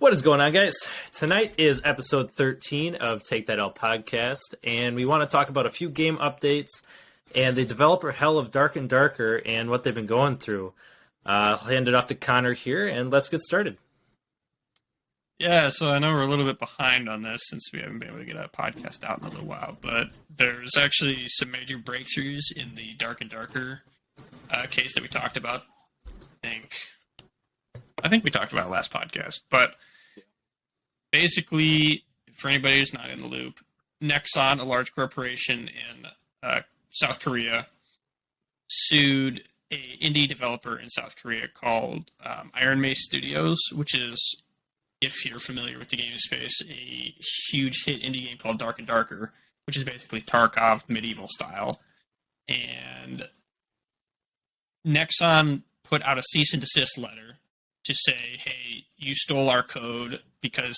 What is going on, guys? Tonight is episode 13 of Take That L podcast, and we want to talk about a few game updates and the developer hell of Dark and Darker and what they've been going through. I'll hand it off to Connor here, and let's get started. Yeah, so I know we're a little bit behind on this since we haven't been able to get a podcast out in a little while, but there's actually some major breakthroughs in the Dark and Darker case that we talked about. I think we talked about it last podcast, but basically, for anybody who's not in the loop, Nexon, a large corporation in South Korea, sued an indie developer in South Korea called Iron Mace Studios, which is, if you're familiar with the gaming space, a huge hit indie game called Dark and Darker, which is basically Tarkov medieval style. And Nexon put out a cease and desist letter to say, hey, you stole our code, because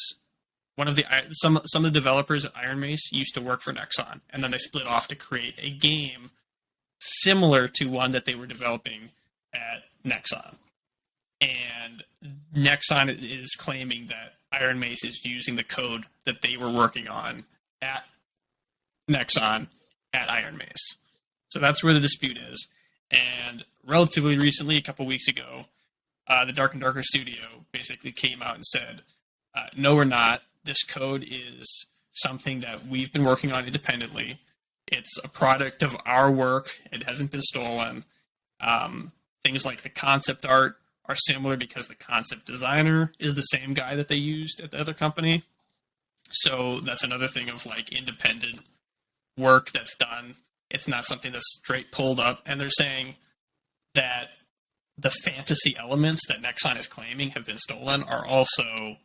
some of the developers at Iron Mace used to work for Nexon, and then they split off to create a game similar to one that they were developing at Nexon. And Nexon is claiming that Iron Mace is using the code that they were working on at Nexon at Iron Mace. So that's where the dispute is. And relatively recently, a couple weeks ago, the Dark and Darker studio basically came out and said, no, we're not. This code is something that we've been working on independently. It's a product of our work. It hasn't been stolen. Things like the concept art are similar because the concept designer is the same guy that they used at the other company. So that's another thing of like independent work that's done. It's not something that's straight pulled up. And they're saying that the fantasy elements that Nexon is claiming have been stolen are also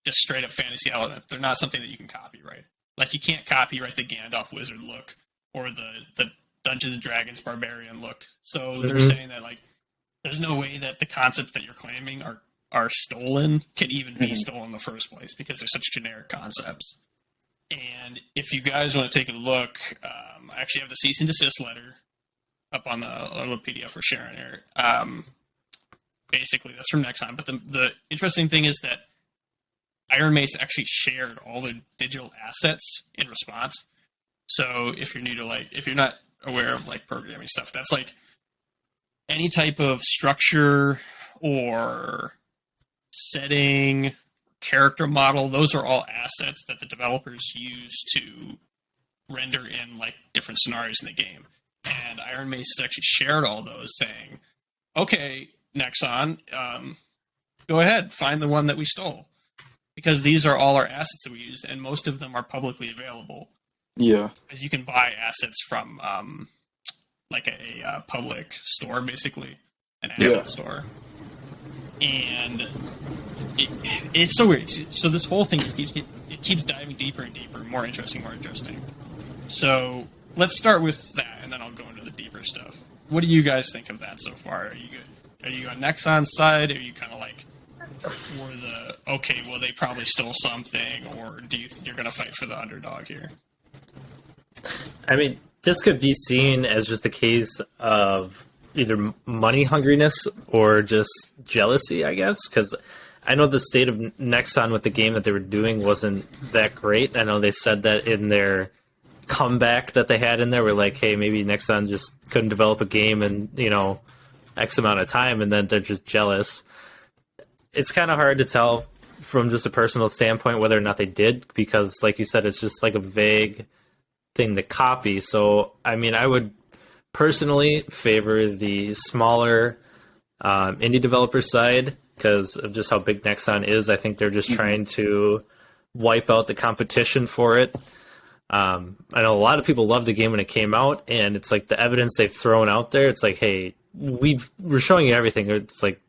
just straight up fantasy elements. They're not something that you can copyright. Like, you can't copyright the Gandalf wizard look or the Dungeons and Dragons barbarian look. So they're saying that, like, there's no way that the concepts that you're claiming are stolen can even be stolen in the first place, because they're such generic concepts. And if you guys want to take a look, I actually have the cease and desist letter up on the little PDF we're sharing here. Basically, that's from Nexon. But the interesting thing is that Iron Mace actually shared all the digital assets in response. So if you're new to, if you're not aware of programming stuff, that's like any type of structure or setting, character model. Those are all assets that the developers use to render in different scenarios in the game. And Iron Mace has actually shared all those, saying, okay, Nexon, go ahead, find the one that we stole. Because these are all our assets that we use, and most of them are publicly available. Yeah. Because you can buy assets from a public store, basically, an asset store. And it's so weird. So this whole thing just keeps diving deeper and deeper, more interesting. So let's start with that, and then I'll go into the deeper stuff. What do you guys think of that so far? Are you good? Are you on Nexon's side? Are you kind of for the, okay, well, they probably stole something, or do you think you're going to fight for the underdog here? I mean, this could be seen as just a case of either money hungriness or just jealousy, I guess, because I know the state of Nexon with the game that they were doing wasn't that great. I know they said that in their comeback that they had in there, were like, hey, maybe Nexon just couldn't develop a game in, X amount of time, and then they're just jealous. It's kind of hard to tell from just a personal standpoint whether or not they did, because, like you said, it's just like a vague thing to copy. So, I mean, I would personally favor the smaller indie developer side because of just how big Nexon is. I think they're just trying to wipe out the competition for it. I know a lot of people loved the game when it came out, and it's like the evidence they've thrown out there. It's like, hey, we're showing you everything. It's like,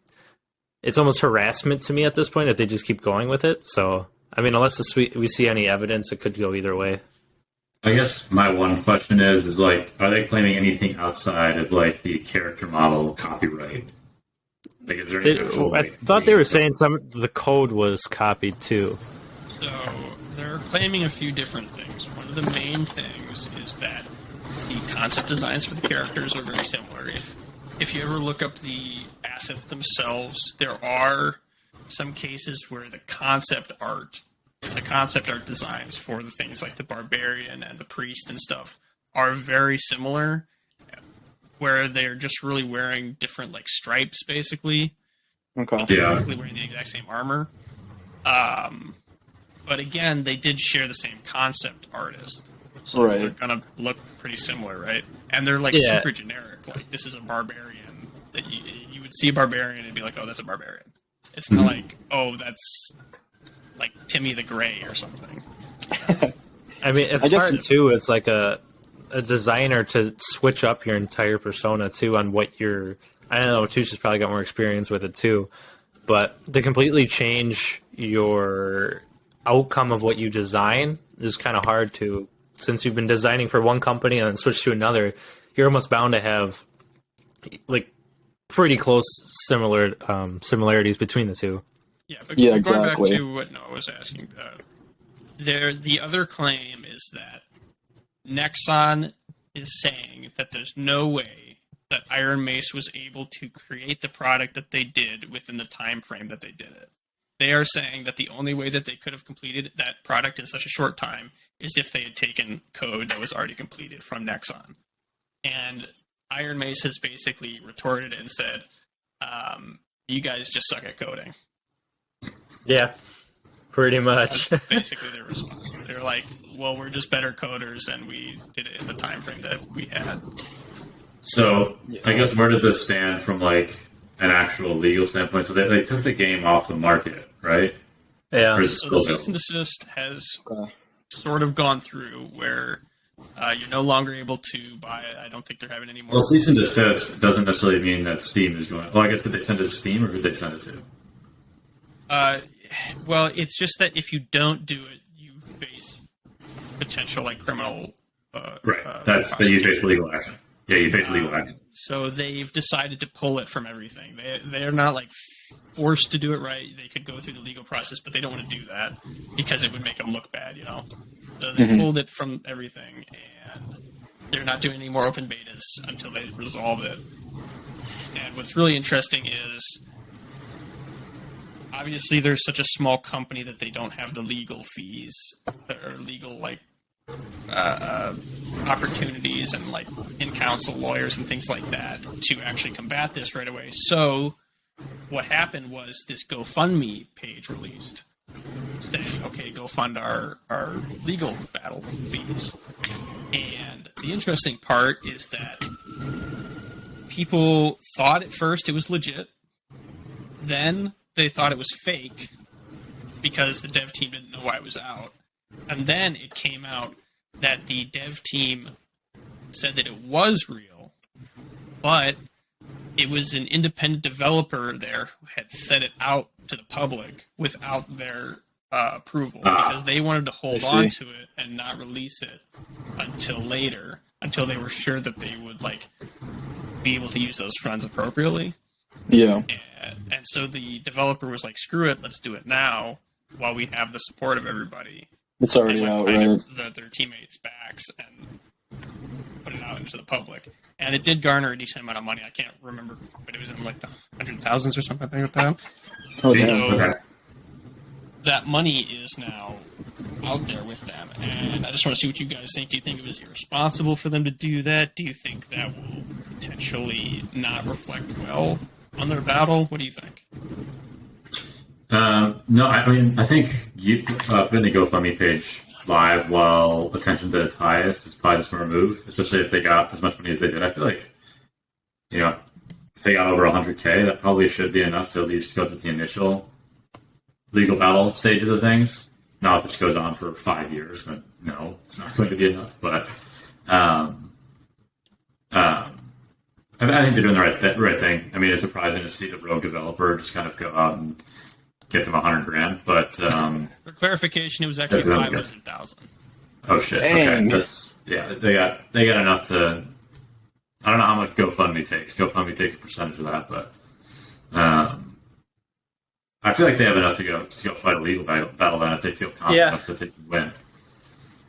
it's almost harassment to me at this point if they just keep going with it. So, I mean, unless we see any evidence, it could go either way. I guess my one question is are they claiming anything outside of the character model copyright? Is there any actual, I thought they were saying some of the code was copied too. So they're claiming a few different things. One of the main things is that the concept designs for the characters are very similar. If you ever look up the assets themselves, there are some cases where the concept art designs for the things like the barbarian and the priest and stuff are very similar, where they're just really wearing different like stripes basically. Okay. They're Yeah. basically wearing the exact same armor. But again, they did share the same concept artist. So Right. they're gonna look pretty similar, right? And they're like Yeah. super generic. Like this is a barbarian. That you would see a barbarian and be like, oh, that's a barbarian. It's not like, oh, that's like Timmy the Gray or something. I mean, it's I guess- hard too. It's like a designer to switch up your entire persona too on what you're. I don't know. Tush's probably got more experience with it too, but to completely change your outcome of what you design is kind of hard to. Since you've been designing for one company and then switch to another, you're almost bound to have like pretty close similarities between the two. Yeah, but Yeah, going exactly. back to what Noah was asking, the other claim is that Nexon is saying that there's no way that Iron Mace was able to create the product that they did within the time frame that they did it. They are saying that the only way that they could have completed that product in such a short time is if they had taken code that was already completed from Nexon. And Iron Mace has basically retorted and said, you guys just suck at coding. Yeah, pretty much. That's basically their response. They're like, well, we're just better coders and we did it in the time frame that we had. So I guess where does this stand from like an actual legal standpoint? So they took the game off the market, right? Yeah. Or is it So the still cease and desist has Okay. sort of gone through where you're no longer able to buy it. I don't think they're having any more. Well, cease and desist doesn't necessarily mean that Steam is going. Well, I guess did they send it to Steam or who did they send it to? Well, it's just that if you don't do it, you face potential like criminal. Right. That's that you face legal action. Yeah, you face legal action. So they've decided to pull it from everything. They're not like forced to do it right. They could go through the legal process, but they don't want to do that because it would make them look bad, you know. So they pulled it from everything, and they're not doing any more open betas until they resolve it. And what's really interesting is, obviously, there's such a small company that they don't have the legal fees or legal like opportunities and like in-counsel lawyers and things like that to actually combat this right away. So what happened was this GoFundMe page released saying, okay, go fund our legal battle fees. And the interesting part is that people thought at first it was legit. Then they thought it was fake because the dev team didn't know why it was out. And then it came out that the dev team said that it was real, but it was an independent developer there who had set it out to the public without their approval because they wanted to hold on to it and not release it until later, until they were sure that they would like be able to use those funds appropriately. Yeah. And so the developer was like, screw it, let's do it now while we have the support of everybody. It's already They out, went behind right? their teammates' backs and put it out into the public. And it did garner a decent amount of money. I can't remember, but it was in like the 100,000s or something like that. Oh, Jeez, damn. okay. That money is now out there with them. And I just want to see what you guys think. Do you think it was irresponsible for them to do that? Do you think that will potentially not reflect well on their battle? What do you think? No, I mean, I think putting the GoFundMe page live while attention's at its highest is probably the smart move, especially if they got as much money as they did. I feel like, you know, if they got over 100K, that probably should be enough to at least go through the initial legal battle stages of things. Now, if this goes on for 5 years, then no, it's not going to be enough. But I think they're doing the right thing. I mean, it's surprising to see the rogue developer just kind of go out and get them $100,000, but For clarification, it was actually Yeah, I guess. 500,000. oh shit, Dang. okay, that's they got enough to. I don't know how much GoFundMe takes. GoFundMe takes a percentage of that, but I feel like they have enough to go fight a legal battle then if they feel confident Yeah. enough that they can win.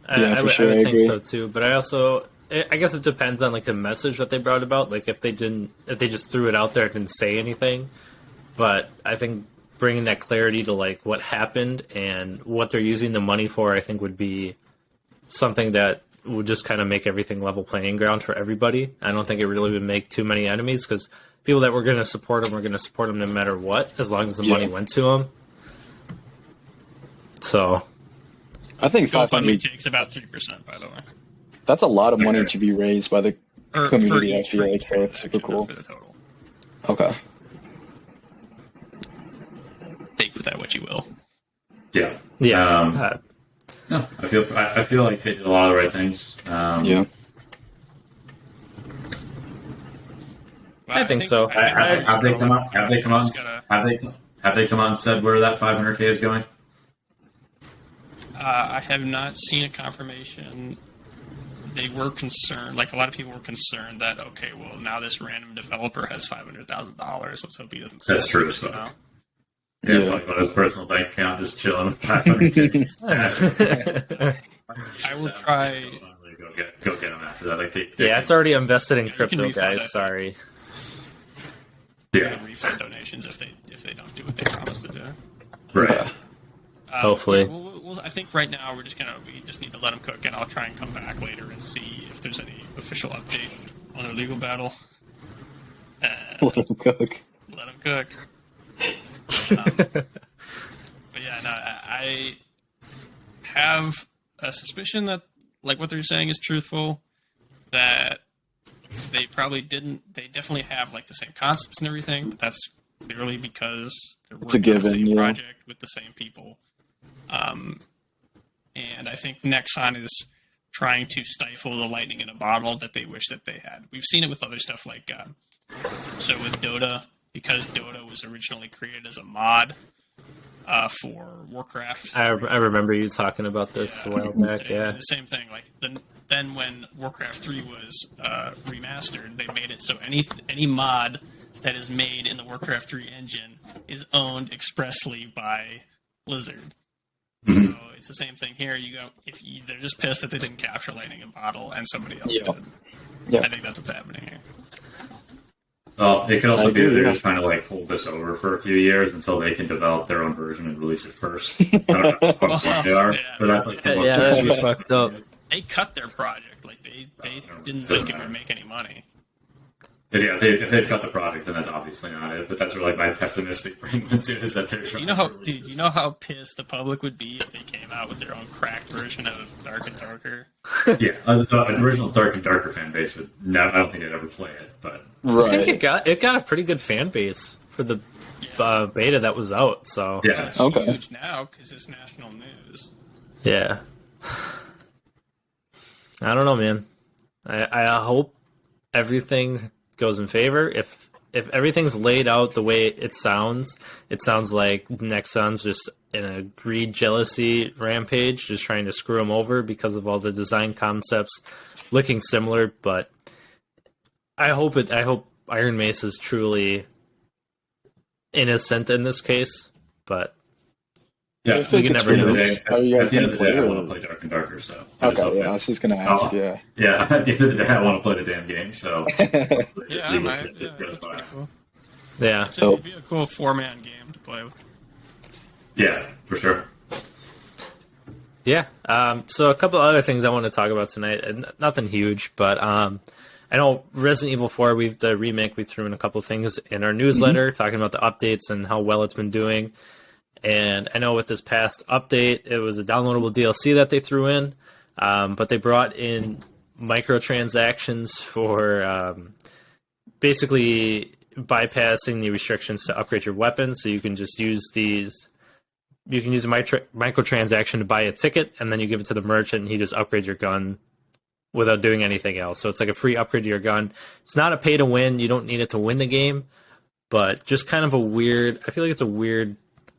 Yeah, I for would, sure, I I would think agree. so too. But I guess it depends on like the message that they brought about. Like if they just threw it out there and didn't say anything. But I think bringing that clarity to like what happened and what they're using the money for, I think would be something that would just kind of make everything level playing ground for everybody. I don't think it really would make too many enemies because people that were going to support them were going to support them no matter what, as long as the money went to them. So, I think GoFundMe 500. takes about 3%, by the way. That's a lot of money Okay. to be raised by the Or community. for I each- feel for like each so it's super transaction, cool. not for the total. Okay. Take with that what you will. Yeah. yeah. No, I feel like they did a lot of the right things. Yeah. Well, I think so. Have they come out? Have they come out? Just gotta- Have they come out and said where that 500K is going? I have not seen a confirmation. They were concerned, like a lot of people were concerned that, okay, well, now this random developer has $500,000. Let's hope he doesn't. That's sell true it, as fuck. you know? Yeah, it's Yeah. like about his personal bank account, just chilling with 500K. I will try. Go get them after that. Like they Yeah, it's already invested in You can crypto, refund guys. it. Sorry. Yeah, Refund donations if they don't do what they promised to do. right. Hopefully. I think right now we just need to let them cook, and I'll try and come back later and see if there's any official update on their legal battle. Let him cook. Let them cook. But yeah, no, I have a suspicion that like what they're saying is truthful. That they probably didn't. They definitely have like the same concepts and everything. But that's purely because they're It's a working on the given, same yeah. project with the same people. And I think Nexon is trying to stifle the lightning in a bottle that they wish that they had. We've seen it with other stuff like so with Dota, because Dota was originally created as a mod for Warcraft. I remember you talking about this a while back. Yeah. The same thing. Like then when Warcraft 3 was remastered, they made it so any mod that is made in the Warcraft 3 engine is owned expressly by Blizzard. Mhm. So it's the same thing here. They're just pissed that they didn't capture Lightning in Bottle and somebody else Yeah. did. Yeah. I think that's what's happening here. Well, it could also I be that agree, they're yeah. just trying to like hold this over for a few years until they can develop their own version and release it first. I don't know how fucked up they are, Yeah. but that's like the Yeah, that'd be fucked up. They cut their project. Like they didn't think it would make any money. If they've cut the project, then that's obviously not it. But that's where like my pessimistic brain went to, is that they're trying. You know how pissed the public would be if they came out with their own cracked version of Dark and Darker. Yeah, the original Dark and Darker fan base would. No, I don't think they'd ever play it. But I think Right. it got a pretty good fan base for the beta that was out. So yeah, It's Okay. huge now because it's national news. yeah. I don't know, man. I hope everything goes in favor. If everything's laid out the way it sounds like Nexon's just in a greed, jealousy rampage, just trying to screw them over because of all the design concepts looking similar. But I hope Iron Mace is truly innocent in this case. But yeah. If they can could never know. release, are you guys At the end gonna of the day, play I it? want to play Dark and Darker. So I just hope Okay, yeah, I that- was just gonna ask, Oh. yeah. yeah. At the end of the day, I want to play the damn game. So Yeah, I might. it just goes by. Cool. yeah, So it'd be a cool 4-man game to play with. Yeah, for sure. yeah. So a couple other things I want to talk about tonight. Nothing huge, but I know Resident Evil 4, the remake, we threw in a couple things in our newsletter talking about the updates and how well it's been doing. And I know with this past update, it was a downloadable DLC that they threw in, but they brought in microtransactions for basically bypassing the restrictions to upgrade your weapons. So you can just use these. You can use a microtransaction to buy a ticket, and then you give it to the merchant, and he just upgrades your gun without doing anything else. So it's like a free upgrade to your gun. It's not a pay to win. You don't need it to win the game, but just kind of a weird. I feel like it's a weird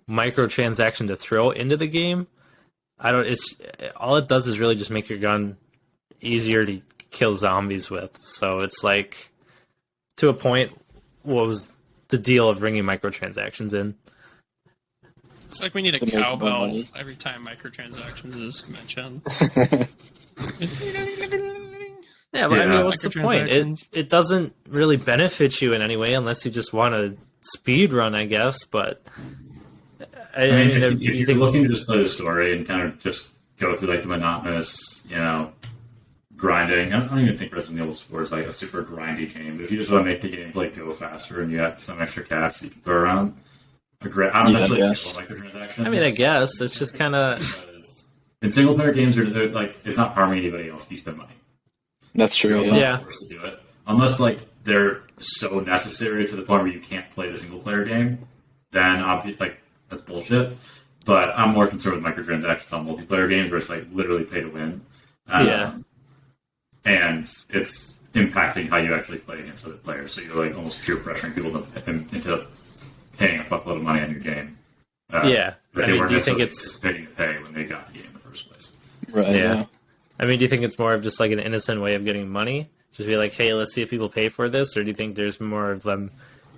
microtransaction to throw into the game. It's all it does is really just make your gun easier to kill zombies with. So it's like, to a point, what was the deal of bringing microtransactions in? It's like we need a To make more cowbell money. every time microtransactions is mentioned. Yeah, but I Yeah. mean, what's the point? It doesn't really benefit you in any way unless you just want to speed run, I guess. But I I mean, mean, if you you're think looking to just play the story and kind of just go through like the monotonous, grinding. I don't even think Resident Evil 4 is like a super grindy game. But if you just want to make the gameplay go faster and you have some extra cash that you can throw around, I don't necessarily care about microtransactions. I mean, I guess it's just kind of because in single player games, they're like it's not harming anybody else if you spend money. That's true. You're also Yeah. not forced to do it unless like they're so necessary to the point where you can't play the single player game. Then like that's bullshit. But I'm more concerned with microtransactions on multiplayer games where it's like literally pay to win. Yeah. And it's impacting how you actually play against other players. So you're like almost peer pressuring people into paying a fuckload of money on your game. Yeah. But I they mean, weren't do you think necessarily it's anticipating to pay when they got the game in the first place. Right. Yeah. Yeah. I mean, do you think it's more of just like an innocent way of getting money? Just be like, hey, let's see if people pay for this, or do you think there's more of them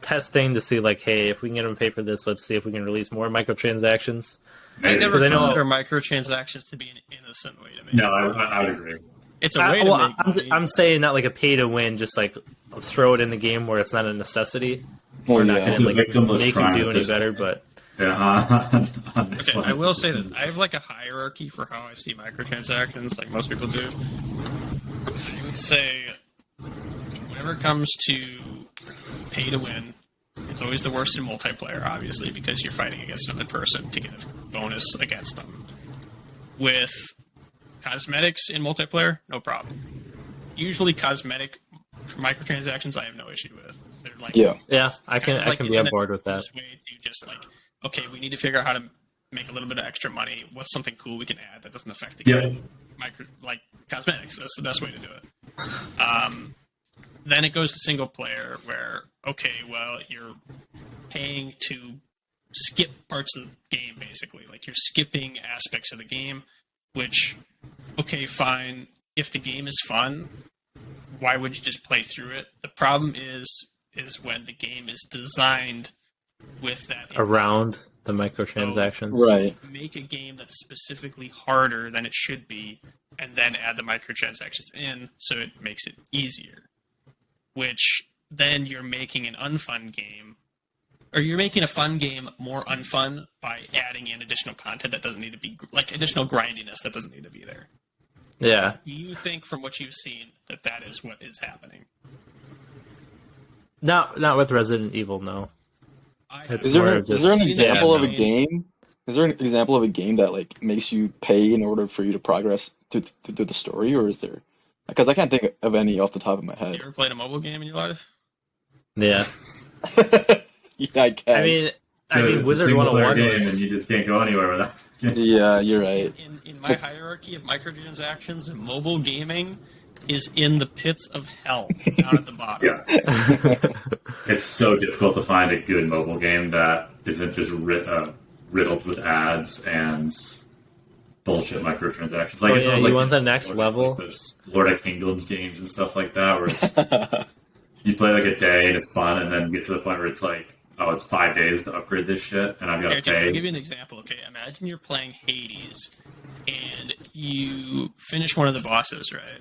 testing to see like, hey, if we can get them to pay for this, let's see if we can release more microtransactions? I Maybe. never 'Cause I know- consider microtransactions to be an innocent way to make No, money. I would agree. It's a way to well, make money. I'm saying not like a pay to win, just like throw it in the game where it's not a necessity. Well, We're not yeah. going It's to a like victimless make crime you do at any this better, point. but On this Okay, one. I will say this. I have like a hierarchy for how I see microtransactions, like most people do. I would say whenever it comes to pay to win, it's always the worst in multiplayer, obviously, because you're fighting against another person to get a bonus against them. With cosmetics in multiplayer, no problem. Usually cosmetic microtransactions I have no issue with. They're like Yeah. yeah, I can kind of be on board with that. this way to just like, okay, we need to figure out how to make a little bit of extra money. What's something cool we can add that doesn't affect the Yeah. game? Like cosmetics. That's the best way to do it. Then it goes to single player, where okay, well, you're paying to skip parts of the game, basically. Like you're skipping aspects of the game, which okay, fine. If the game is fun, why would you just play through it? The problem is when the game is designed with that in Around the microtransactions. Right. make a game that's specifically harder than it should be, and then add the microtransactions in so it makes it easier. Which then you're making an unfun game, or you're making a fun game more unfun by adding in additional content that doesn't need to be, like additional grindiness that doesn't need to be there. Yeah. Do you think, from what you've seen, that is what is happening? Not with Resident Evil, no. It's Is there more is just- there an Seen example that of a game? Is there an example of a game that like makes you pay in order for you to progress through the story, or is there? Because I can't think of any off the top of my You head. ever played a mobile game in your life? Yeah. Yeah, I guess. I mean, It's a Wizard single player 101 game, was... and you just can't go anywhere without. Yeah, you're right. In my hierarchy of microtransactions, mobile gaming is in the pits of hell down at the bottom. Yeah, it's so difficult to find a good mobile game that isn't just riddled with ads and bullshit microtransactions. Like, Oh, it's yeah, almost you like want the next like level? those Lord of Kingdoms games and stuff like that, where it's you play like a day and it's fun, and then you get to the point where it's like, oh, it's 5 days to upgrade this shit, and I've got Here, to I'll pay. give you an example. Okay, imagine you're playing Hades, and you finish one of the bosses, right?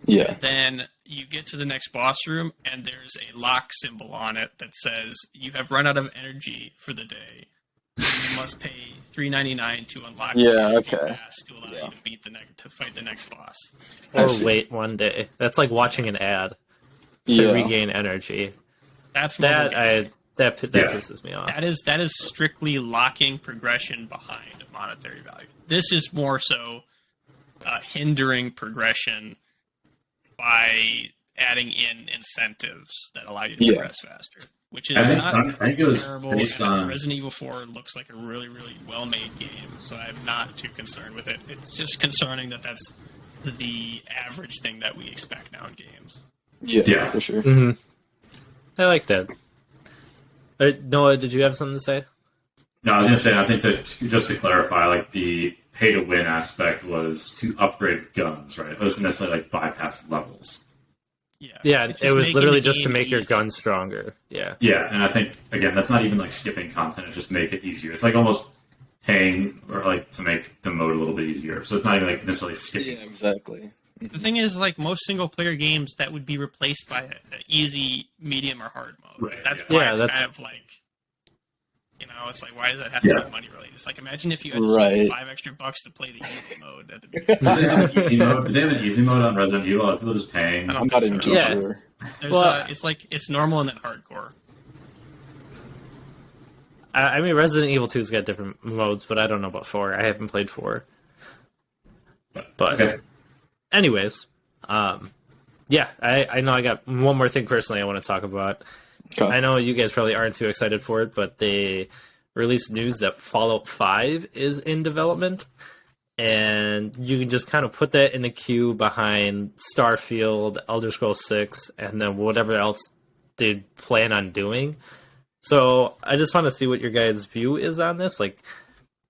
Yeah. Then you get to the next boss room, and there's a lock symbol on it that says you have run out of energy for the day. You must pay $3.99 to unlock the Yeah, energy okay. pass to allow Yeah. you to beat to fight the next boss. I Or see. wait one day. That's like watching an ad to Yeah. regain energy. That's mobile That gaming. that Yeah. pisses me off. That is strictly locking progression behind monetary value. This is more so hindering progression by adding in incentives that allow you to Yeah. progress faster, which is I think, not I think it was terrible. based and on. Resident Evil 4 looks like a really, really well-made game, so I'm not too concerned with it. It's just concerning that that's the average thing that we expect now in games. Yeah, Yeah. for sure. Hmm. I like that. Noah, did you have something to say? No, I was gonna say. I think just to clarify, like the pay to win aspect was to upgrade guns, right? It wasn't necessarily like bypass levels. Yeah, It's it just was making literally the just to game make your easier. gun stronger. Yeah. Yeah, and I think again that's not even like skipping content; it's just to make it easier. It's like almost paying or like to make the mode a little bit easier. So it's not even like necessarily skipping. Yeah, exactly. The thing is, like most single-player games, that would be replaced by an easy, medium, or hard mode. Right, That's yeah. why Yeah, it's that's- kind of like, it's like, why does that have to Yeah. be money related? It's like, imagine if you had to spend Right. $5 extra to play the easy mode at the Do beginning. they have an easy mode? Do they have an easy mode on Resident Evil? Are people just paying? I don't I'm not think even so. too Yeah. sure. There's, Well- it's normal and then hardcore. I mean, Resident Evil 2's got different modes, but I don't know about 4. I haven't played 4. But Okay. anyways, yeah, I know I got one more thing personally I want to talk about. Okay. I know you guys probably aren't too excited for it, but they released news that Fallout 5 is in development. And you can just kind of put that in the queue behind Starfield, Elder Scrolls 6, and then whatever else they plan on doing. So I just want to see what your guys' view is on this. Like,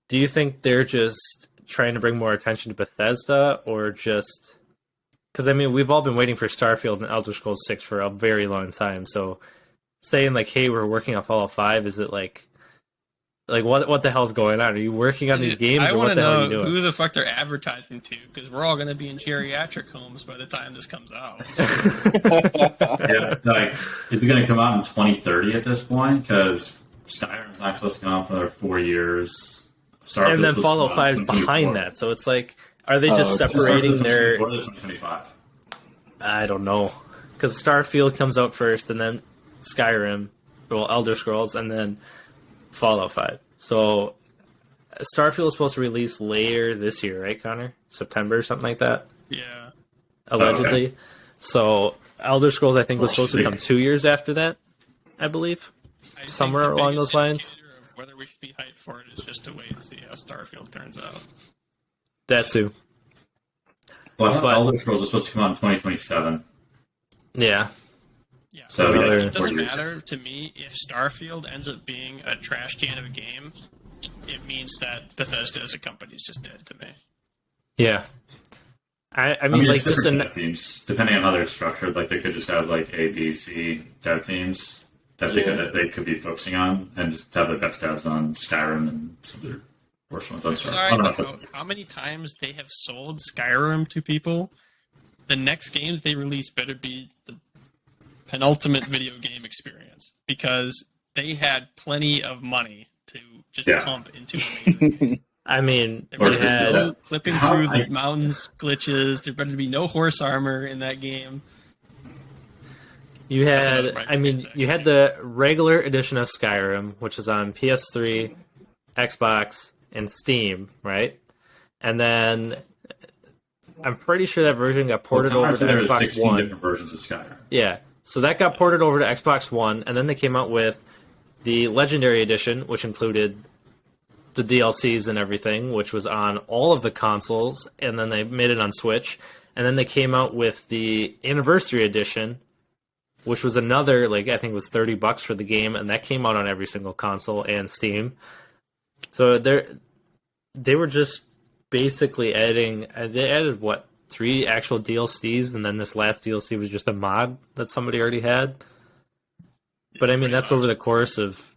do you think they're just trying to bring more attention to Bethesda, or just... Because, I mean, we've all been waiting for Starfield and Elder Scrolls 6 for a very long time, so saying, like, hey, we're working on Fallout 5, is it like what the hell's going on? Are you working on these games, I or want what to the hell are you know doing? who the fuck they're advertising to, because we're all going to be in geriatric homes by the time this comes out. Yeah, like, is it going to come out in 2030 at this point? Because Skyrim's not supposed to come out for another 4 years. Starfield's And then supposed to Fallout come out 5 is in behind 2024. that, so it's like, are they just okay. separating Starfield's their... 2024 to 2025. I don't know. Because Starfield comes out first, and then Skyrim, well, Elder Scrolls, and then Fallout 5. So Starfield is supposed to release later this year, right, Connor? September or something like that, Yeah. allegedly. okay. So Elder Scrolls, I think, was supposed to Allegedly. come 2 years after that, I believe. I think Somewhere the along biggest those lines? indicator of whether we should be hyped for it is just to wait and see how Starfield turns out. That too. Well, I thought But- Elder Scrolls was supposed to come out in 2027. Yeah. Yeah. So, yeah, it 4 doesn't years. matter to me if Starfield ends up being a trash can of a game. It means that Bethesda as a company is just dead to me. Yeah. I I mean, mean, like, it's just different an, dev teams, depending on how they're structured. Like, they could just have, like, A, B, C dev teams that they could be focusing on, and just have their best devs on Skyrim and some of their worst ones on Starfield. I Sorry, don't know but if that's... how many times they have sold Skyrim to people? The next games they release better be the penultimate video game experience, because they had plenty of money to just Yeah. pump into it. I mean, There Or we better be had... no clipping How- through the I- mountains glitches. There better be no horse armor in that game. You That's had, another I mean, you had the regular edition of Skyrim, which was on PS3, Xbox, and Steam, right? And then I'm pretty sure that version got ported over to there were Xbox 16 One. different versions of Skyrim. Yeah, so that got ported over to Xbox One, and then they came out with the Legendary Edition, which included the DLCs and everything, which was on all of the consoles, and then they made it on Switch. And then they came out with the Anniversary Edition, which was another, like, I think it was $30 for the game, and that came out on every single console and Steam. So they were just basically adding, they added, what, 3 actual DLCs, and then this last DLC was just a mod that somebody already had. But I mean, pretty that's much. over the course of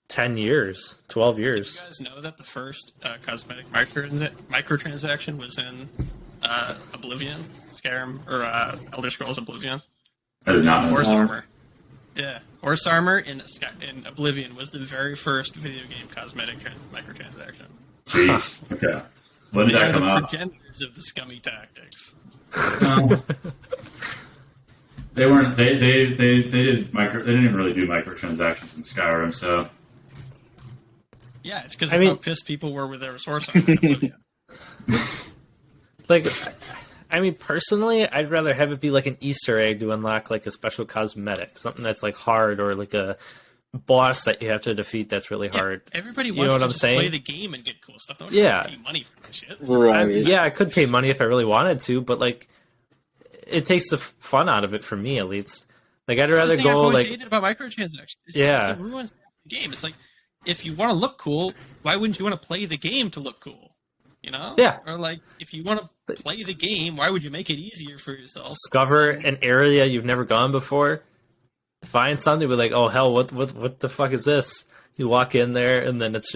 10 years, 12 Did you years. guys know that the first cosmetic microtransaction was in Oblivion, Skyrim, or Elder Scrolls Oblivion? I did not know Horse that. armor. Yeah, horse armor in Oblivion was the very first video game cosmetic microtransaction. Jeez. Okay. When did They that are come the out? progenitors of the scummy tactics. They weren't. They did micro. They didn't even really do microtransactions in Skyrim. So Yeah, it's because I of mean- how pissed people were with their horse armor in Oblivion. Like, I mean, personally, I'd rather have it be like an Easter egg to unlock like a special cosmetic, something that's like hard, or like a boss that you have to defeat that's really hard. Everybody You know wants what to I'm just saying? play the game and get cool stuff. Don't Yeah. pay money for this shit. Right. Yeah, I could pay money if I really wanted to, but like, it takes the fun out of it for me, at least. Like, I'd That's rather the thing I've go always like, hated about microtransactions. It's Yeah. like, it ruins the game. It's like, if you want to look cool, why wouldn't you want to play the game to look cool? You know? Yeah. Or like, if you want to play the game, why would you make it easier for yourself? discover an area you've never gone before, find something, but like, oh hell, what the fuck is this? You walk in there, and then it's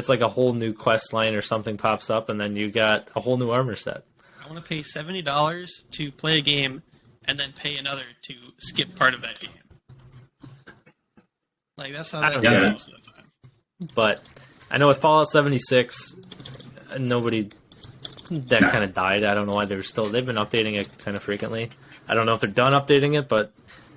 like a whole new quest line or something pops up, and then you got a whole new armor set. I want to pay $70 to play a game and then pay another to skip part of that game. Like, that's how that Yeah. goes most of the time. But I know with Fallout 76, nobody that No. kind of died. I don't know why they've been updating it kind of frequently. I don't know if they're done updating it, but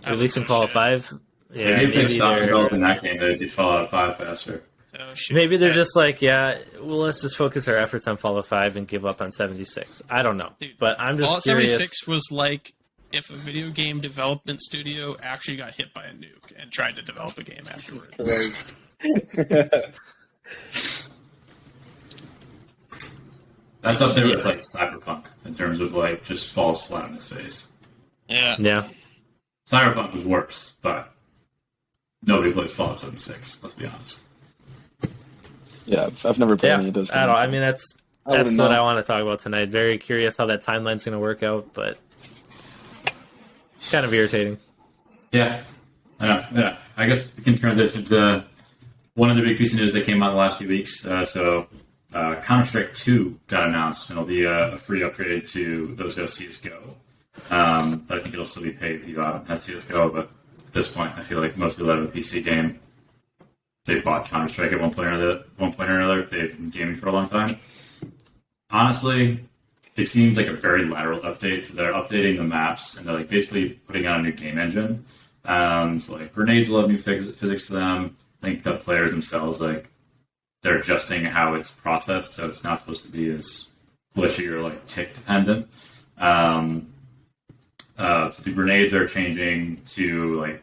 releasing Fallout 5, yeah, Maybe if they maybe stopped they're, developing that game, they'd get Fallout 5 faster. So shoot. maybe they're just like, yeah, well, let's just focus our efforts on Fallout 5 and give up on 76. I don't know, Dude, but I'm just Fallout curious. 76 was like if a video game development studio actually got hit by a nuke and tried to develop a game afterward. That's up there with like Cyberpunk in terms of like just falls flat on its face. Yeah. Yeah, Cyberpunk was worse, but nobody plays Fallout 76. Let's be honest. Yeah, I've never played yeah. any of those. I don't. I mean, that's wouldn't what know. I want to talk about tonight. Very curious how that timeline's going to work out, but it's kind of irritating. Yeah. Yeah. I guess we can transition to one of the big pieces of news that came out in the last few weeks. Counter-Strike 2 got announced, and it'll be a free upgrade to those who have CSGO. But I think it'll still be paid if you have CSGO. But at this point, I feel like most people that have a PC game, they've bought Counter-Strike at one point or another if they've been gaming for a long time. Honestly, it seems like a very lateral update. So they're updating the maps, and they're like basically putting out a new game engine. So like grenades will have new physics to them. I think the players themselves, like, they're adjusting how it's processed, so it's not supposed to be as glitchy or like tick dependent. So the grenades are changing to like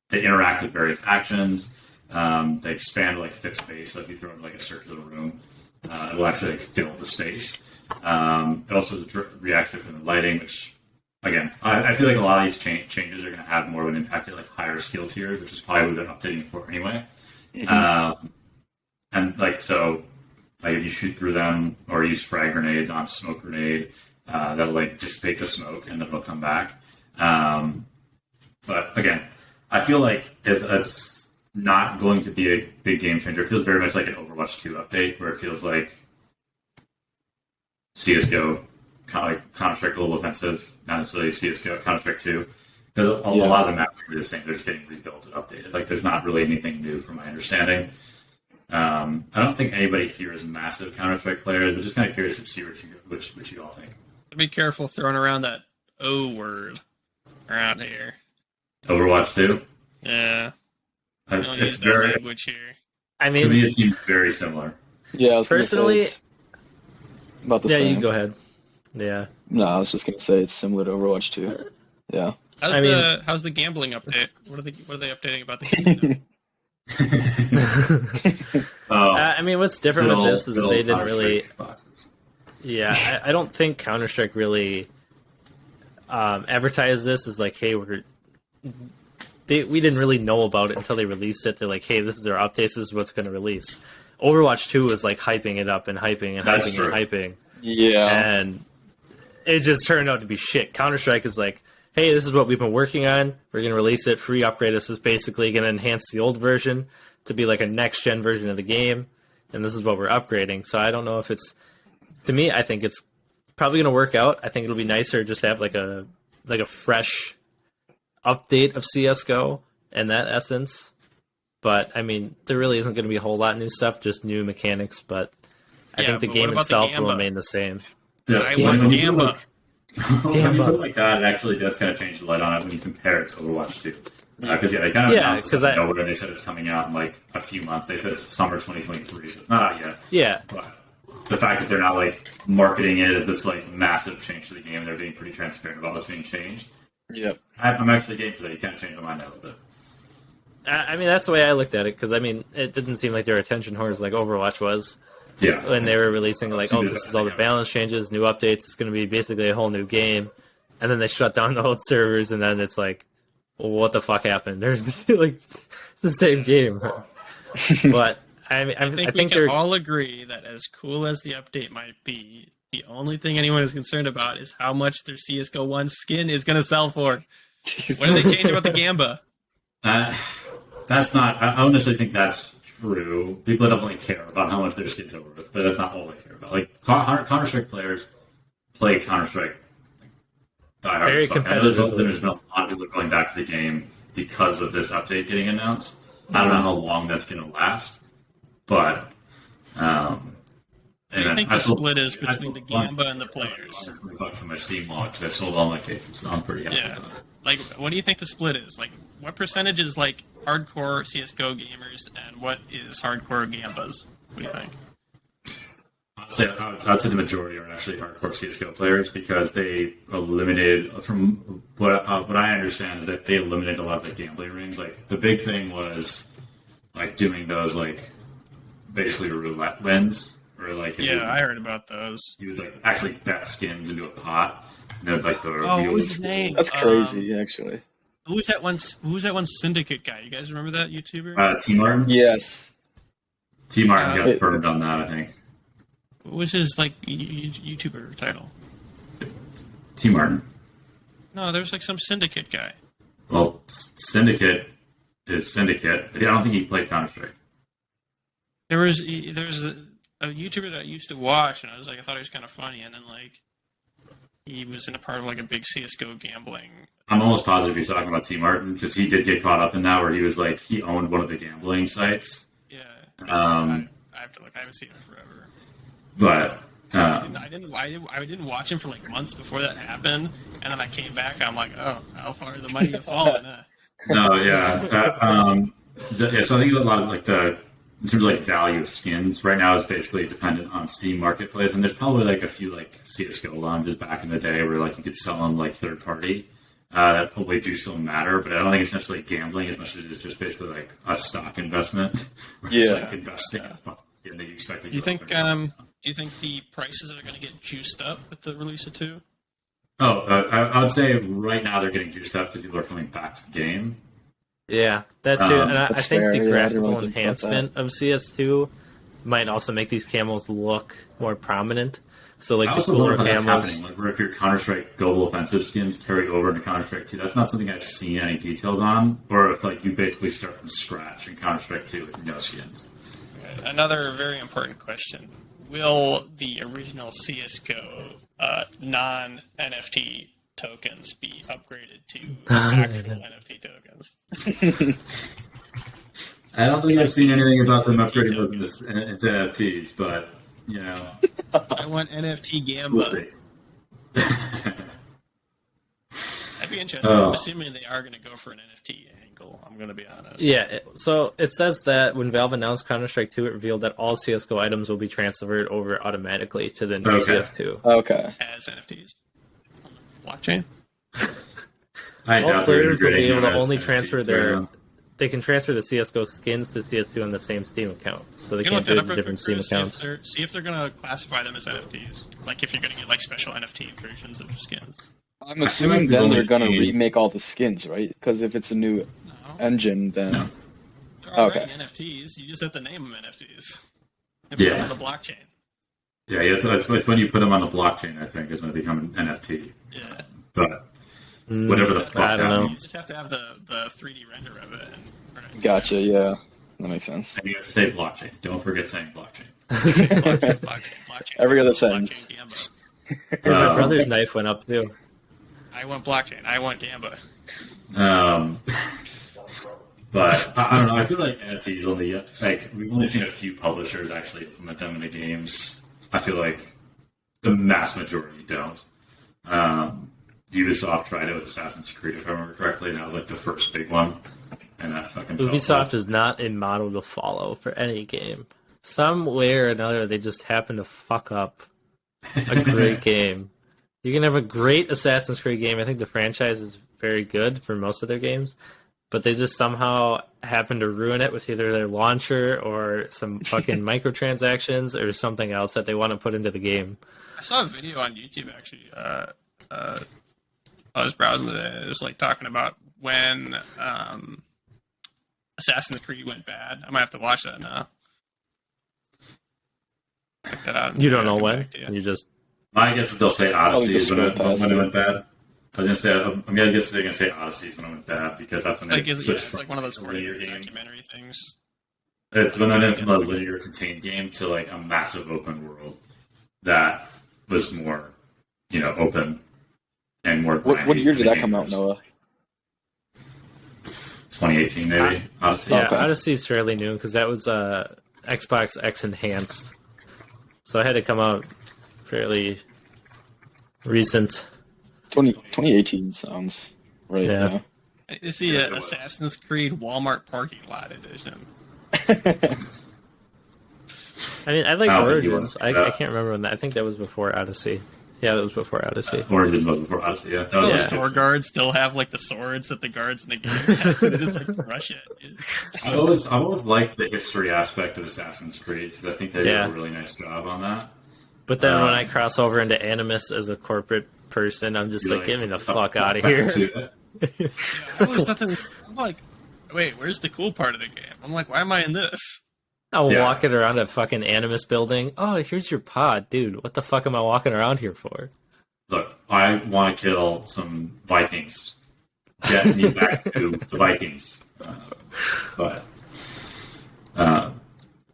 they interact with various actions. They expand like fit space. So if you throw it in like a circular room, it will actually like fill the space. It also reacts to the lighting, which again, I feel like a lot of these changes are going to have more of an impact at like higher skill tiers, which is probably what they're updating for anyway. And like so, like if you shoot through them or use frag grenades on a smoke grenade, that'll like dissipate the smoke and then it'll come back. But again, I feel like it's not going to be a big game changer. It feels very much like an Overwatch 2 update, where it feels like CS:GO, kind of like Counter-Strike Global Offensive, not necessarily CS:GO, Counter-Strike 2. Because a lot of the maps are the same. They're just getting rebuilt and updated. Like there's not really anything new, from my understanding. I don't think anybody here is massive Counter-Strike players, but just kind of curious to see what you all think. Be careful throwing around that O word around here. Overwatch 2? Yeah. Don't It's use that very, language here. I to me, mean, it seems very similar. Yeah, I was Personally- gonna say it's about the yeah, same. you go ahead. Yeah. No, I was just gonna say it's similar to Overwatch 2. Yeah. How's the gambling update? What are they updating about the casino? I mean, what's different with this is they didn't really. Boxes. Yeah, I don't think Counter Strike really advertised this as like, hey, we didn't really know about it until they released it. They're like, hey, this is our update. This is what's going to release. Overwatch 2 was like hyping it up and hyping and That's hyping true. and hyping, Yeah. and it just turned out to be shit. Counter Strike is like, hey, this is what we've been working on. We're going to release it. Free upgrade. This is basically going to enhance the old version to be like a next gen version of the game, and this is what we're upgrading. So I don't know if it's. To me, I think it's probably going to work out. I think it'll be nicer just to have like a fresh update of CS:GO in that essence. But I mean, there really isn't going to be a whole lot of new stuff, just new mechanics. But I Yeah, think the but game what about the itself will Gamba? remain the same. Yeah, I when want you put, Gamba. like, when you Gamba. put it like that, it actually does kind of change the light on it when you compare it to Overwatch 2. Because they kind of Yeah, announced 'cause it out of nowhere. They said it's coming out in like a few months. They said it's summer 2023, so it's not out yet. Yeah, But the fact that they're not like marketing it as this like massive change to the game, they're being pretty transparent about what's being changed. Yep. I'm actually game for that. You kind of changed my mind a little bit. I mean that's the way I looked at it because I mean it didn't seem like their attention whores like Overwatch was Yeah. when they were releasing like, oh, this is all the balance changes, new updates. It's going to be basically a whole new game, and then they shut down the old servers, and then it's like, well, what the fuck happened? There's like it's the same game, but I mean, I I think think we they're can all agree that as cool as the update might be, the only thing anyone is concerned about is how much their CS:GO 1 skin is going to sell for. What do they change about the Gamba? That's not. I don't necessarily think that's true. People definitely care about how much their skins are worth, but that's not all they care about. Like Counter Strike players play Counter Strike diehard Very as fuck. I know competitively. there's been a lot of people going back to the game because of this update getting announced. I don't know how long that's going to last, but think the sold- split is I between sold the one- Gamba and the players? $120 on my Steam wallet because I sold all my cases, so I'm pretty happy. Yeah. with that. Like, what do you think the split is? Like, what percentage is like hardcore CS:GO gamers, and what is hardcore Gambas? What do you think? I'd say the majority are actually hardcore CS:GO players because they eliminated, from what I understand, is that they eliminated a lot of the gambling rings. Like the big thing was like doing those like basically roulette wins, or like if Yeah, I heard about those. you would like actually bet skins into a pot, and then like the Oh, what was reveals. his name? That's crazy, actually. Who was that one? Who was that one syndicate guy? You guys remember that YouTuber? T Martin. Yes. T Martin got Wait. burned on that, I think. What was his like YouTuber title? T Martin. No, there was like some syndicate guy. Well, Syndicate is Syndicate. I don't think he played Counter Strike. There's a YouTuber that I used to watch, and I thought he was kind of funny, and then like he was in a part of like a big CS:GO gambling. I'm almost positive he's talking about T Martin because he did get caught up in that where he was like he owned one of the gambling sites, Yeah. I have to look. I haven't seen him forever. but I didn't watch him for like months before that happened, and then I came back. And I'm like, oh, how far the money have fallen? no, yeah, yeah. So I think a lot of like in terms of like value of skins right now is basically dependent on Steam Marketplace, and there's probably like a few like CS:GO launches back in the day where like you could sell them like third party. That probably do still matter, but I don't think it's necessarily gambling as much as it's just basically like a stock investment. Where it's Yeah. like investing in a fucking skin that you expect to Do you go think? up in. Do you think the prices are going to get juiced up with the release of 2? I would say right now they're getting juiced up because people are coming back to the game. Yeah, that too. And I That's think fair, the yeah, I didn't graphical really think about enhancement of CS2 might also make these camos look more prominent. So like I the also cooler wonder if that's camos. happening. Like, where if your Counter Strike Global Offensive skins carry over into Counter Strike 2, that's not something I've seen any details on. Or if like you basically start from scratch in Counter Strike 2 with no skins. Another very important question: will the original CS:GO non-NFT tokens be upgraded to actual NFT tokens? I don't think I've seen anything about them upgrading those into NFTs, but you know, I want NFT we'll Gamba. see. That'd be interesting. Oh. I'm assuming they are going to go for an NFT angle. I'm going to be honest. Yeah, so it says that when Valve announced Counter-Strike 2, it revealed that all CSGO items will be transferred over automatically to the new Okay. CS2. Okay. As NFTs. Blockchain. I All doubt they're players will be integrating able them to as only NFTs transfer right their... now. They can transfer the CSGO skins to CS2 on the same Steam account. So they You can can't look do that it up in real different quick, Steam Chris, accounts. see if they're going to classify them as NFTs. Like if you're going to get like special NFT versions of skins. I'm assuming we've then only they're gonna seen- remake all the skins, right? Because if it's a new No. engine, then No. They're already Okay. NFTs. You just have to name them NFTs. And put them Yeah. on the blockchain. Yeah, it's when you put them on the blockchain, I think, is when they become an NFT. Yeah. But whatever the I fuck don't that know. You means. just have to have the 3D render of it. And, gotcha. Yeah, that makes sense. And you have to say blockchain. Don't forget saying blockchain. blockchain. Every other Blockchain sentence. Gamba. Dude, my Oh. brother's knife went up too. I want blockchain. I want Gamba. But I don't know. I feel like NFTs only like we've only seen a few publishers actually implement them in the games. I feel like the mass majority don't. Ubisoft tried it with Assassin's Creed, if I remember correctly, and that was like the first big one. And that fucking fell Ubisoft apart. is not a model to follow for any game. Some way or another, they just happen to fuck up a great game. You can have a great Assassin's Creed game. I think the franchise is very good for most of their games, but they just somehow happen to ruin it with either their launcher or some fucking microtransactions or something else that they want to put into the game. I saw a video on YouTube actually. I was browsing today. It was like talking about when Assassin's Creed went bad. I might have to watch that now. Check that out. You don't know I'll get when. back to you. You just My guess is they'll say Odyssey is when scroll it, past when it it. went bad. I was gonna say I'm gonna guess they're gonna say Odyssey is when it went bad because that's when Like, they it's switched like one of those from a linear 40 game. documentary things. It's when they went from a linear contained game to like a massive open world that was more, open and more. What grindy year did than the that come game out, was. Noah? 2018 maybe. Odyssey. yeah, Okay. Odyssey is fairly new because that was Xbox X enhanced. so it had to come out fairly recent. 2018 sounds right. Yeah. I see Yeah, an it was. Assassin's Creed Walmart parking lot edition. I mean, I like I don't think you Origins. wanna do I that. can't remember when that. I think that was before Odyssey. Yeah, that was before Odyssey. Origins was before Odyssey. Yeah, that was The Yeah. store guards still have like the swords that the guards in the game have. They just like rush it. Dude. I've always liked the history aspect of Assassin's Creed because I think they did Yeah. a really nice job on that. But then when I cross over into Animus as a corporate person, I'm just You're like, get me the "Oh, fuck out of back here. to it." I always thought that. I'm like, wait, where's the cool part of the game? I'm like, why am I in this? I'm Yeah. walking around a fucking Animus building. Oh, here's your pod, dude. What the fuck am I walking around here for? Look, I want to kill some Vikings. Get me back to the Vikings. But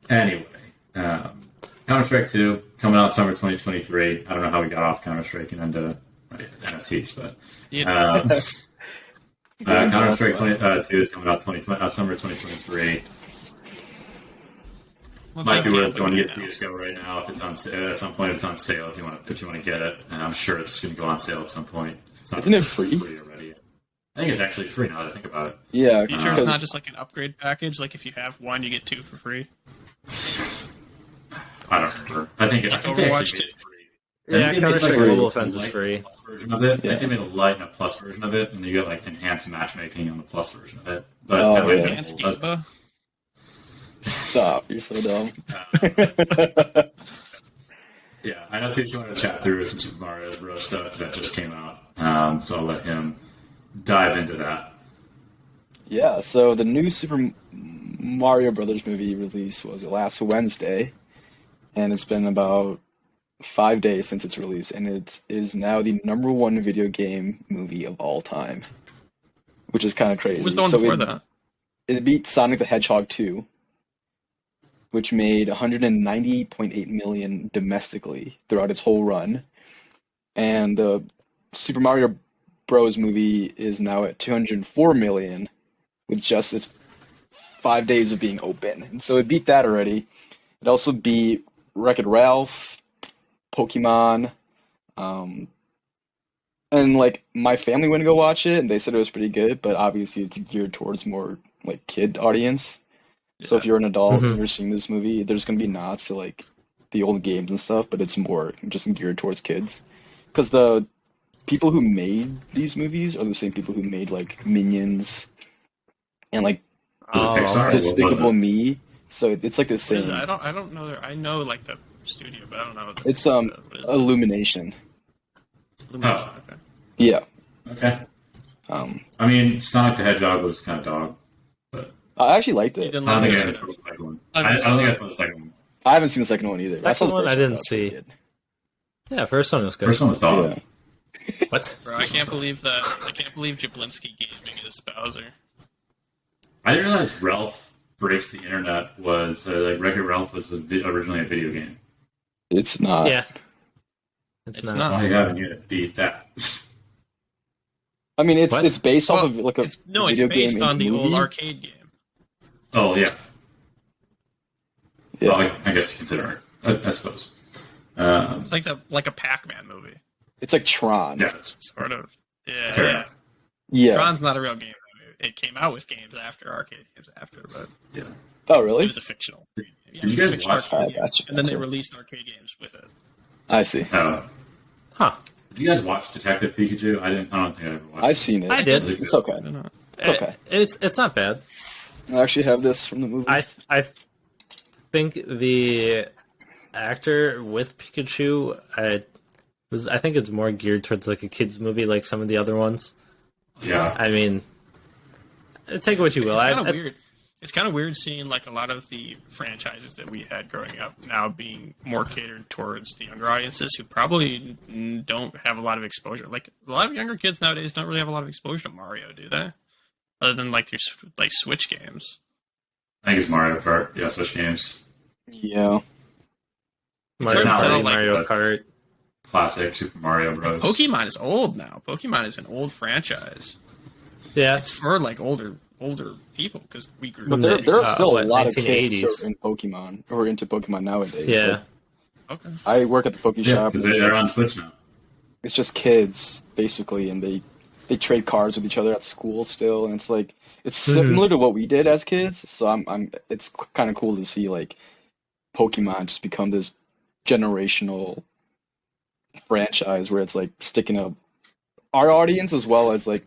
anyway, Counter-Strike 2 coming out summer 2023. I don't know how we got off Counter-Strike and into NFTs, but Yeah. Counter-Strike 2 is coming out summer 2023. Might be worth going to get CS:GO right now if it's on sale. At some point, it's on sale if you want to get it, and I'm sure it's going to go on sale at some point. It's not Isn't it free? already? I think it's actually free now that I think about it. Yeah, You sure it's not because just like an upgrade package? Like if you have one, you get two for free. I don't remember. I think they Overwatch actually made it free. I Yeah, think they made, Counter-Strike free. Global Offense is light free. plus version of it. I Yeah. think they made a light and a plus version of it, and then you get like enhanced matchmaking on the plus version of it. But Oh, that might yeah. be Enhanced cool. Diva. stop. You're so dumb. Yeah, I know Tish wanted to chat through some Super Mario Bros. Stuff because that just came out. So I'll let him dive into that. Yeah, so the new Super Mario Brothers movie release was last Wednesday, and it's been about 5 days since its release, and it is now the #1 video game movie of all time, which is kind of crazy. What was the one So before it, that? it beat Sonic the Hedgehog 2, which made 190.8 million domestically throughout its whole run, and the Super Mario Bros. Movie is now at 204 million with just its 5 days of being open. And so it beat that already. It also beat Wreck-It Ralph, Pokemon, and like my family went to go watch it and they said it was pretty good, but obviously it's geared towards more like kid audience. So if you're an adult and you're seeing this movie, there's gonna be nods to like the old games and stuff, but it's more just geared towards kids. Because the people who made these movies are the same people who made like Minions and like Was it Pixar? okay. What was Despicable it? Me. So it's like the What is same. it? I don't know. I know like the studio, but I don't know. It's what is it? Illumination. Illumination, Oh. okay. Yeah. Okay. Um, I mean, Sonic the Hedgehog was kind of dog. I actually liked You it. didn't I don't like think I it? saw the second one. I I don't think I saw the second one. I haven't seen the second one either. I saw Second the one first I didn't that was pretty see. good. Yeah, first one was good. First one was dog. Yeah. What? Bro, I can't believe that. I can't believe Jablinski Gaming is Bowser. I didn't realize Ralph Breaks the Internet was like Wreck-It Ralph was originally a video game. It's not. Yeah. It's, It's not. not. Why haven't you beat that? I mean, What? it's based off Well, of like a It's video based game on and the old movie. arcade game. Oh yeah. Yeah. Well, I guess you consider it. I suppose. It's like a Pac-Man movie, It's like Tron. Yeah, that's sort of. Yeah, fair yeah. enough. Yeah. Tron's not a real game. It came out with games after arcade games after, but Yeah. Oh, it really? was a fictional. Did Yeah, you it was a guys fictional watch- arcade game. Gotcha, And then they gotcha. released arcade games with it. I see. Huh. Did you guys watch Detective Pikachu? I didn't. I don't think I ever watched. I've it. seen it. I did. Really It's good. okay. I don't know. It's okay. It's not bad. I actually have this from the movie. I think the actor with Pikachu, I think it's more geared towards like a kids movie, like some of the other ones. Yeah. I mean, take it what you will. It's kind I- of weird. It's kind of weird seeing like a lot of the franchises that we had growing up now being more catered towards the younger audiences who probably don't have a lot of exposure. Like a lot of younger kids nowadays don't really have a lot of exposure to Mario, do they? Other than like their like Switch games. I think it's Mario Kart. Yeah, Switch games. Yeah. Mario not Party, really, Mario but- Kart. Classic Super Mario Bros. Pokemon is old now. Pokemon is an old franchise. Yeah, It's for like older people because we grew But up. there are Uh, still what, a lot of kids 1980s? who are in Pokemon or into Pokemon nowadays. yeah. Like, Okay. I work at the Poke Yeah, Shop. because they're on Switch now. It's just kids basically, and they trade cards with each other at school still, and it's like it's similar to what we did as kids. So I'm it's kind of cool to see like Pokemon just become this generational franchise where it's like sticking up our audience as well as like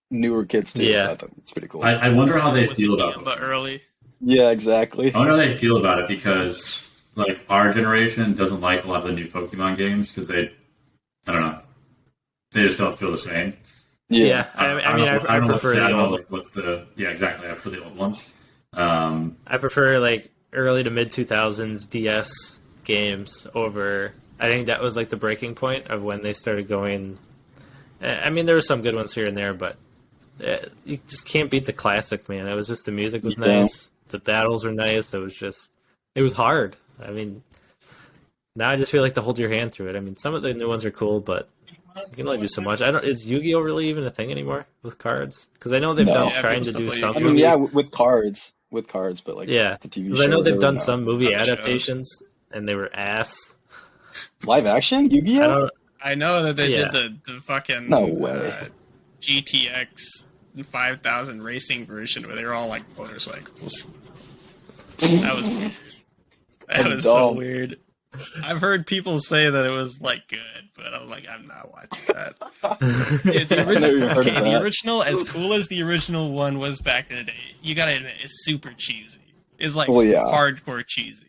newer kids too. Yeah. So I think it's pretty cool. I wonder how they With feel the about Gamba it. early. Yeah, exactly. I wonder how they feel about it because, like, our generation doesn't like a lot of the new Pokemon games because I don't know, they just don't feel the same. Yeah, I mean, I don't know what's prefer the, I the don't know, old. like, what's the, yeah, exactly. I prefer the old ones. I prefer like early to mid 2000s DS games over. I think that was like the breaking point of when they started going. I mean, there were some good ones here and there, but you just can't beat the classic, man. It was just the music was Yeah. nice, the battles were nice. It was hard. I mean, now I just feel like to hold your hand through it. I mean, some of the new ones are cool, but you can only do so much. Is Yu-Gi-Oh really even a thing anymore with cards? Because I know they've No. done Yeah, trying people to do still some. play I mean, movie- yeah, with cards, but like Yeah, the TV because I show. know they've really done no. some movie Other shows. adaptations, and they were ass. Live action I Yu-Gi-Oh. don't. I know that they Yeah. did the fucking No way. GTX 5000 racing version where they were all like motorcycles. That was weird. That That's was so dumb. weird. I've heard people say that it was like good, but I'm like, I'm not watching that. Yeah, the I never even original, heard of okay, the that. original, as cool as the original one was back in the day, you gotta admit, it's super cheesy. It's like Well, yeah. hardcore cheesy.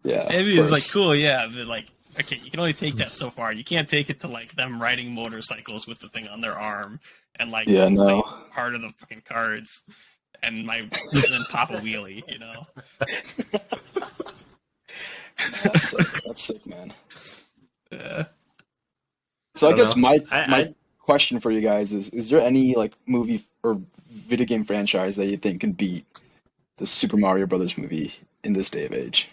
Yeah, Maybe of it's like course. cool, yeah, but like, okay, you can only take that so far. You can't take it to like them riding motorcycles with the thing on their arm and like Yeah, no. saying part of the fucking cards and then pop a wheelie, you know? That's sick, man. Yeah. So I don't guess know. my I question for you guys is there any like movie or video game franchise that you think can beat the Super Mario Brothers movie in this day of age?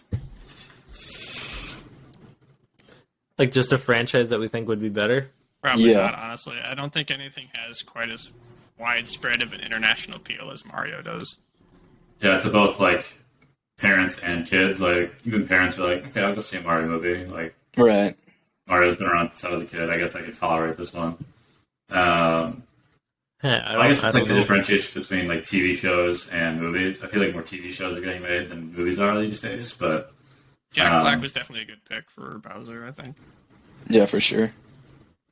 like just a franchise that we think would be better. Probably Yeah. not, honestly. I don't think anything has quite as widespread of an international appeal as Mario does. Yeah, to both, like, parents and kids. Like, even parents are like, okay, I'll go see a Mario movie. Like, Right. Mario's been around since I was a kid. I guess I could tolerate this one. Yeah, I guess I it's don't like the know. differentiation between like TV shows and movies. I feel like more TV shows are getting made than movies are these days. But Jack Um, Black was definitely a good pick for Bowser, I think. Yeah, for sure.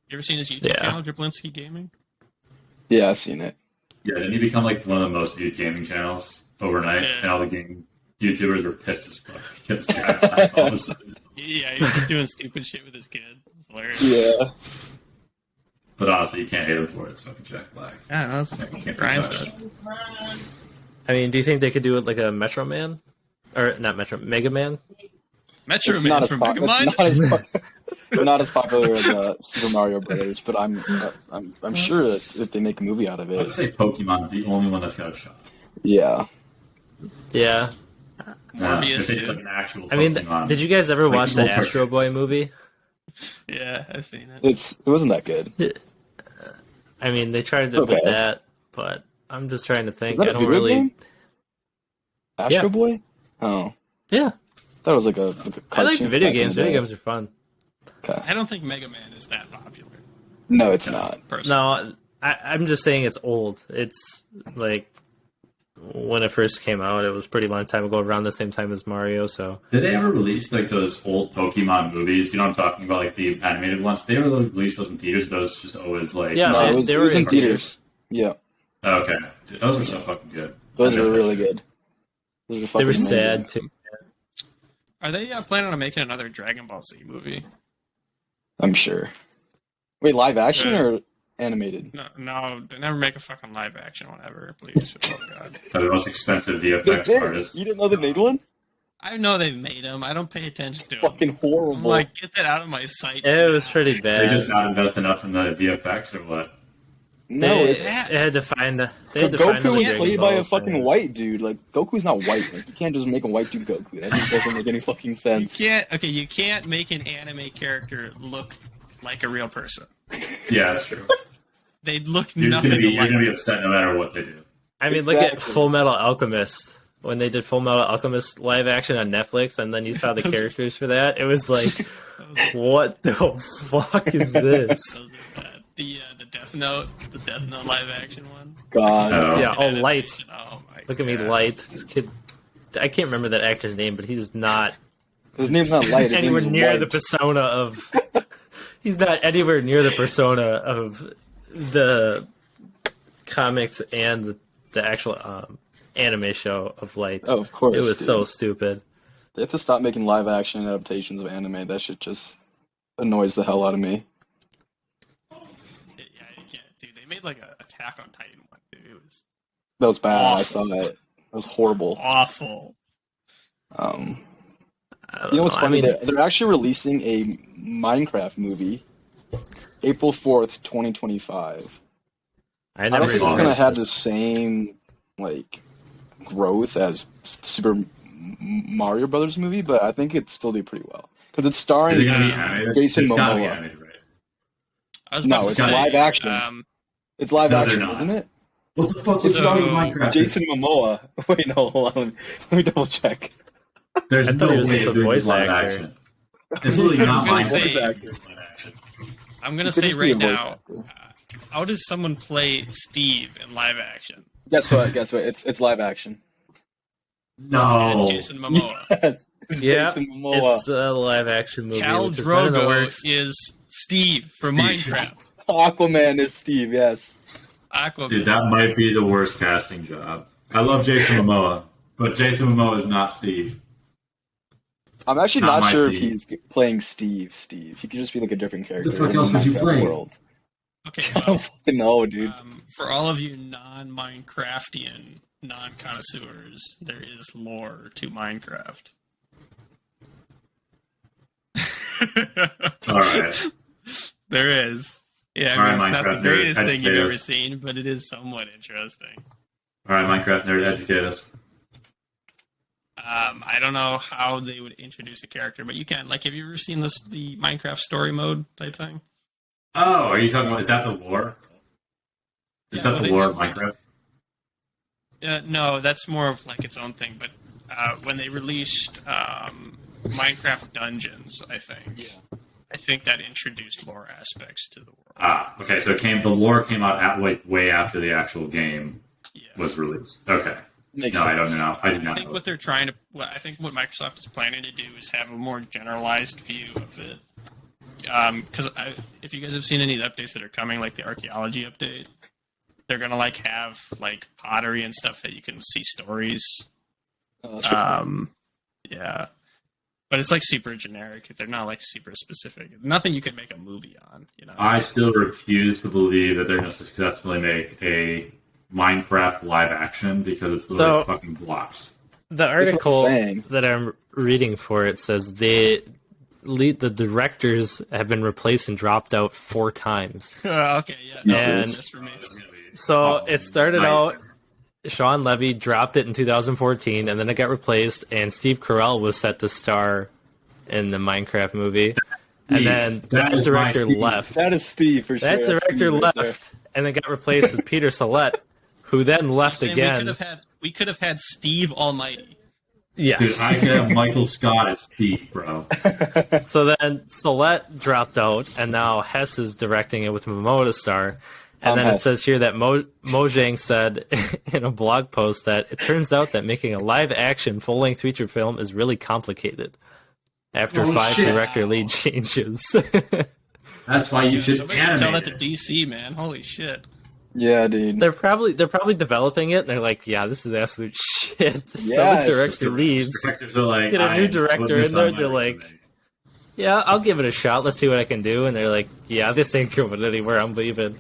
You ever seen his YouTube Yeah. channel, Driblinski Gaming? Yeah, I've seen it. yeah, didn't he become like one of the most viewed gaming channels overnight? Yeah. And all the game YouTubers were pissed as fuck because Jack Black all of a sudden. Yeah, he was just doing stupid shit with his kid. It's hilarious. Yeah. But honestly, you can't hate him for it. It's fucking Jack Black. Yeah, that's You can't be grind touched. set. I mean, do you think they could do it like a Metro Man, or not Metro Mega Man? Metro It's Man not as from pop- Mega Mind? it's not as not as popular as Super Mario Brothers, but I'm sure that if they make a movie out of I would it, say Pokemon's the only one that's got a shot. yeah. Yeah, Morbius, if they too. put an actual I mean, Pokemon. did you guys ever Like watch the Ultra Astro Boy movie? Yeah, I've seen it. It wasn't that good. I mean, they tried to Okay. put that, but I'm just trying to think. Is that I a don't video really. game? Astro Yeah. Boy? Oh, Yeah, that was like a I like the cartoon video back in games. the Video day. games are fun. Okay. I don't think Mega Man is that popular. No, it's not. Personally. No, I'm just saying it's old. It's like when it first came out, it was a pretty long time ago, around the same time as Mario. So Did they ever release like those old Pokemon movies? Do you know what I'm talking about? Like the animated ones? Did they ever release those in theaters? Those just always like yeah, No, they it were was in theaters. theaters. Yeah, Okay, dude, those were so fucking good. those I are miss that really shit. good. Those are They fucking were amazing. sad too. Are they planning on making another Dragon Ball Z movie? I'm sure. Wait, live action Yeah. or animated? No, they never make a fucking live action one ever, please. Oh, God. They're the most expensive They VFX did. artists. You didn't know they made one? I know they've made them. I don't pay attention to them. Fucking horrible. I'm like, get that out of my sight. It was pretty They bad. just not invest enough in the VFX or what? no, they, it's, that- they had to find. They had to find Goku another was Dragon played by a Balls, fucking man. white dude. Like Goku's not white. Like, you can't just make a white dude Goku. That just doesn't make any fucking You sense. can't make an anime character look like a real person. Yeah, that's true. They look You're nothing gonna be alike. upset no matter what they do. I mean, look at Exactly. Full Metal Alchemist. when they did Full Metal Alchemist live action on Netflix, and then you saw the characters for that. It was like, what the fuck is this? Those are bad. The Death Note live action one. God. Oh. Yeah, oh, Light. Oh my Look at me, God. Light. This kid, I can't remember that actor's name, but he's not His name's not Light. His anywhere name's near White. the persona of. He's not anywhere near the persona of the comics and the actual anime show of Light. Oh, of course. It was dude. so stupid. They have to stop making live action adaptations of anime. That shit just annoys the hell out of me. Yeah, you can't, dude. They made like a Attack on Titan one, dude. It was That was bad. I Awful. saw that. It was horrible. awful. I don't You know what's I funny? mean, They're actually releasing a Minecraft movie, April 4th, 2025. I I never don't think it's even gonna watched have the this. same like growth as Super Mario Brothers movie, but I think it'd still do pretty well because it's starring Is it gonna be animated? Jason It's gotta be Momoa. animated, right? I was No, about to it's say, live action. It's live No, they're action, not. isn't it? What the fuck It's is starring Minecraft? Jason Momoa. Wait, no, hold on. Let me double check. There's I no thought he was way just a they're doing voice live actor. action. It's literally not gonna Minecraft. say- Live action. I'm gonna It could say just be a right voice now, actor. how does someone play Steve in live action? Guess what? Guess what? It's live action. No. It's Jason Momoa. Yes, it's Yeah, Jason Momoa. it's a live action movie. Cal which has been in the Drogo works. is Steve from Steve. Minecraft. Aquaman is Steve. Yes. Aquaman. Dude, that might be the worst casting job. I love Jason Momoa, but Jason Momoa is not Steve. I'm actually Not not my sure if Steve. he's playing Steve. He could just be like a different character. fuck in else would you Minecraft play? World. Okay, I well, don't fucking know, dude. for all of you non-Minecraftian, non-connoisseurs, there is lore to Minecraft. All right. There is. Yeah, All right, I mean, it's not Minecraft the greatest nerd, thing you've educate ever us. seen, but it is somewhat interesting. All right, Minecraft nerd, educate us. I don't know how they would introduce a character, but you can. Like, have you ever seen the Minecraft story mode type thing? Oh, are you talking about? Is that the lore? Is Yeah, that well, the they lore have, of like, Minecraft? No, that's more of like its own thing. But when they released Minecraft Dungeons, I think that introduced lore aspects to the world. Ah, okay. So the lore came out at like way after the actual game Yeah. was released. Okay. Makes No, sense. I don't know. I did I not think know. what they're trying to, I think what Microsoft is planning to do is have a more generalized view of it. Because if you guys have seen any of the updates that are coming, like the archaeology update, they're gonna like have like pottery and stuff that you can see stories. Oh, that's pretty cool. Yeah, but it's like super generic. They're not like super specific. Nothing you could make a movie on. You know. I still refuse to believe that they're going to successfully make a Minecraft live action because it's literally So- fucking blocks. The That's what I'm article saying. that I'm reading for it says the directors have been replaced and dropped out 4 times. Okay, yeah, And- that's for me. It's gonna be- So oh, it started nightmare. out. Sean Levy dropped it in 2014, and then it got replaced, and Steve Carell was set to star in the Minecraft movie. And then Steve, that that is my director Steve. left. That is Steve for sure. That That's director Steve right there. left, and then got replaced with Peter Salette, who then left Saying again. We could have had Steve Almighty. Yes. Dude, I could have Michael Scott as Steve, bro. So then Salette dropped out, and now Hess is directing it with Momoa to star. And then Hess. it says here that Mojang said in a blog post that it turns out that making a live-action full-length feature film is really complicated after Oh, 5 shit. director lead changes. That's why you should Somebody should tell that animate to it. DC, man. Holy shit. Yeah, dude. they're probably developing it, and they're like, yeah, this is absolute shit. So Yes. the director leaves. Directors are like, Get a new "I'm director putting this in there, on my they're like, resume." Yeah, I'll give it a shot. Let's see what I can do. And they're like, yeah, this ain't going anywhere. I'm leaving.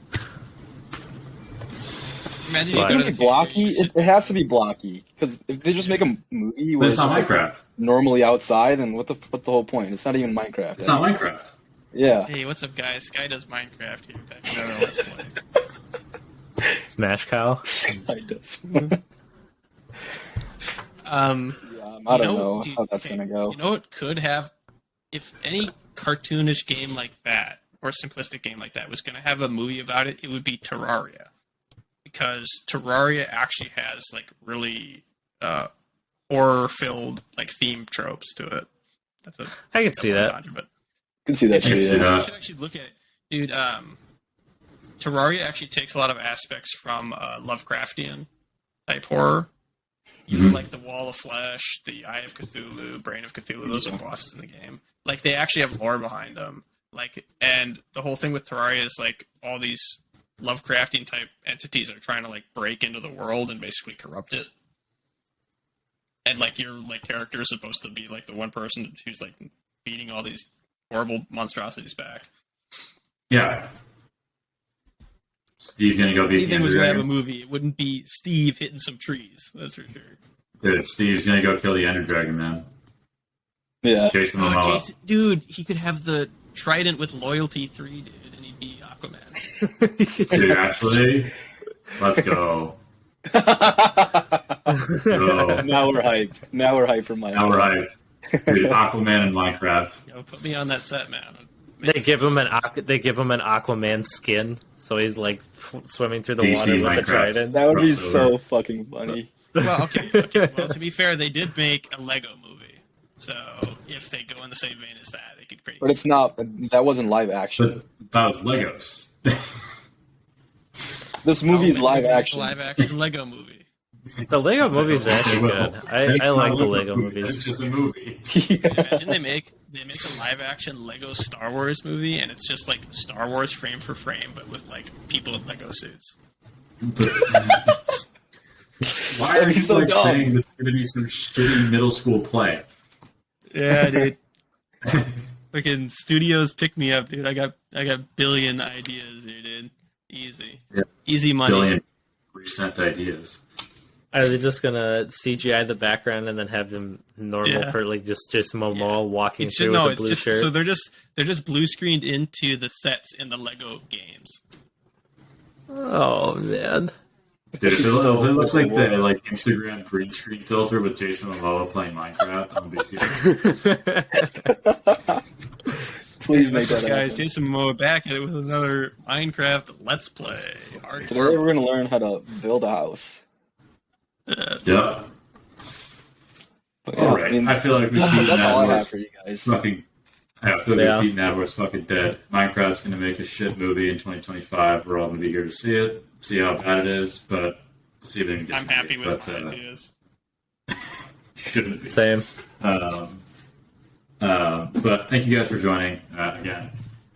Imagine But- you go to Is the it blocky? theater, It has to be blocky because if they just make a movie But where it's it's not just like Minecraft. normally outside, then what's the whole point? It's not even Minecraft. It's not Minecraft. Yeah. Hey, what's up, guys? Sky does Minecraft here. Back in our Let's Play. Smash Cow. I does. Um, I don't know dude, how that's okay, gonna go. You know what could have, if any cartoonish game like that or simplistic game like that was going to have a movie about it, it would be Terraria, because Terraria actually has like really horror-filled like theme tropes to it. That's a I can see that. but can see that I can too. see Yeah. that. you should actually look at it, dude. Terraria actually takes a lot of aspects from Lovecraftian type horror. You know, Mhm. like the Wall of Flesh, the Eye of Cthulhu, Brain of Cthulhu. Those are bosses in the game. Like they actually have lore behind them. Like, and the whole thing with Terraria is like all these Lovecraftian type entities are trying to like break into the world and basically corrupt it. And like your like character is supposed to be like the one person who's like beating all these horrible monstrosities back. Yeah. Steve gonna go If beat the anything was Ender gonna have a Dragon. movie, it wouldn't be Steve hitting some trees. That's for sure. Dude, Steve's gonna go kill the Ender Dragon, man. Yeah. Jason Oh, Momoa. Jason, dude, he could have the trident with loyalty 3, dude, and he'd be Aquaman. Dude, actually, let's go. Go. Now we're hype. Now we're hype for my. All right. Dude, Aquaman and Minecraft. Yo, put me on that set, man. They give him an Aquaman skin, so he's like swimming through the DC water with a Minecraft. trident. That would be Crossover. so fucking funny. Well, okay. Well, to be fair, they did make a Lego movie, so if they go in the same vein as that, they could create. But it's not. That wasn't live action. But that was Legos. This movie's Oh, live maybe action. Live action Lego movie. The Lego movies are actually good. I like the Lego It's movies. just a movie. Imagine they make a live action Lego Star Wars movie, and it's just like Star Wars frame for frame, but with like people in Lego suits. But, why That'd are be you so like dumb. saying this is going to be some shitty middle school play? Yeah, dude. Fucking studios pick me up, dude. I got billion ideas here, dude. Easy. Yeah. Easy money. Billion recent ideas. Are they just gonna CGI the background and then have them normal Yeah. for like just Momoa walking It's through just, no, with a it's blue just shirt? so they're just blue screened into the sets in the Lego games. Oh man. Dude, if it looks like the like Instagram green screen filter with Jason Momoa playing Minecraft, I'm gonna be furious. Please make that Guys, happen. Jason Momoa back at it with another Minecraft Let's Play. Today Hardcore. we're gonna learn how to build a house. Yep. But All right. I feel like we've beaten that's all I that have horse for you guys. fucking. I feel like Yeah. we've beaten that horse fucking dead. Minecraft's gonna make a shit movie in 2025. We're all gonna be here to see it, see how bad it is, but we'll see if anyone gets I'm happy made. with But, my ideas. shouldn't be. Same. But thank you guys for joining. Again,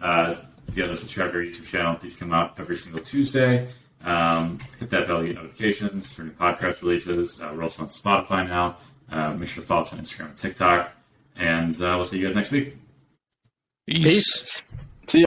if you haven't subscribed to our YouTube channel, these come out every single Tuesday. Hit that bell to get notifications for new podcast releases. We're also on Spotify now. Make sure to follow us on Instagram and TikTok. And we'll see you guys next week. Peace. See ya.